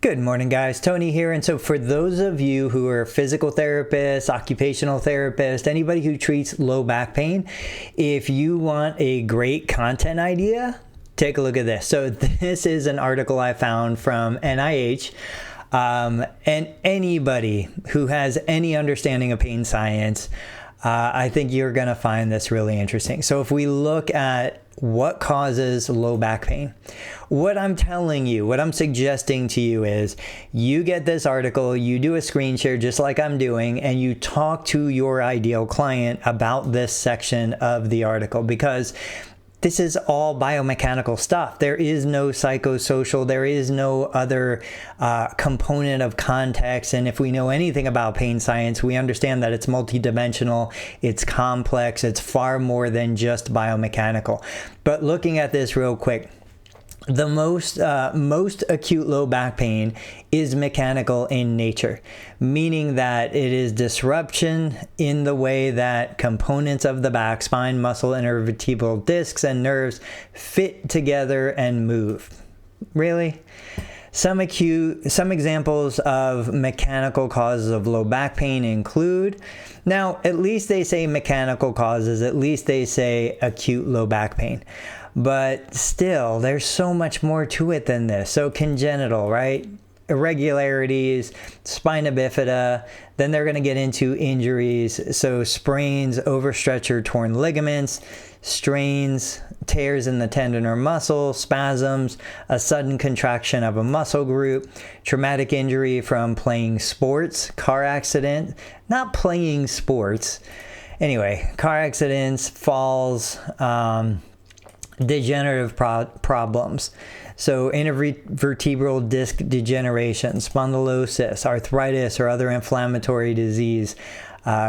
Good morning, guys. Tony here. And so for those of you who are physical therapists, occupational therapists, anybody who treats low back pain, if you want a great content idea, take a look at this. So this is an article I found from NIH. And anybody who has any understanding of pain science, I think you're going to find this really interesting. So if we look at what causes low back pain, what I'm telling you, what I'm suggesting to you is you get this article, you do a screen share just like I'm doing, and you talk to your ideal client about this section of the article, because this is all biomechanical stuff. There is no psychosocial, there is no other component of context. And if we know anything about pain science, we understand that it's multidimensional, it's complex, it's far more than just biomechanical. But looking at this real quick, the most acute low back pain is mechanical in nature, meaning that it is disruption in the way that components of the back, spine, muscle, intervertebral discs, and nerves fit together and move. Really? Some examples of mechanical causes of low back pain include, now at least they say mechanical causes, at least they say acute low back pain. But still, there's so much more to it than this. So congenital, right? Irregularities, spina bifida, then they're going to get into injuries. So sprains, overstretch or torn ligaments, strains, tears in the tendon or muscle, spasms, a sudden contraction of a muscle group, traumatic injury from playing sports, car accident, not playing sports. Anyway, car accidents, falls, degenerative problems. So intervertebral disc degeneration, spondylosis, arthritis, or other inflammatory disease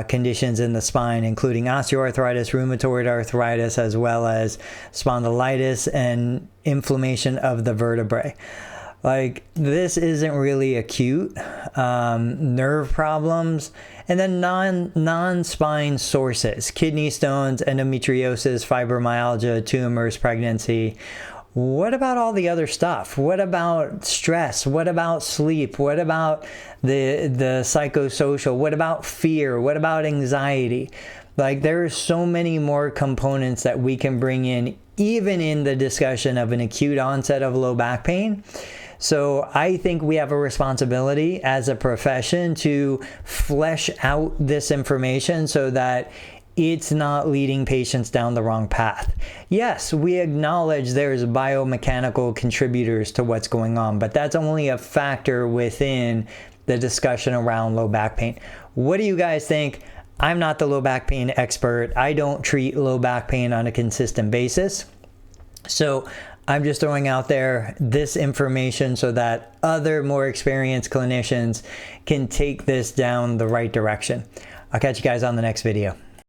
conditions in the spine, including osteoarthritis, rheumatoid arthritis, as well as spondylitis and inflammation of the vertebrae. Like, this isn't really acute. Nerve problems, and then non-spine sources, kidney stones, endometriosis, fibromyalgia, tumors, pregnancy. What about all the other stuff? What about stress? What about sleep? What about the psychosocial? What about fear? What about anxiety? Like, there are so many more components that we can bring in, even in the discussion of an acute onset of low back pain. So I think we have a responsibility as a profession to flesh out this information so that it's not leading patients down the wrong path. Yes, we acknowledge there's biomechanical contributors to what's going on, but that's only a factor within the discussion around low back pain. What do you guys think? I'm not the low back pain expert. I don't treat low back pain on a consistent basis. So I'm just throwing out there this information so that other more experienced clinicians can take this down the right direction. I'll catch you guys on the next video.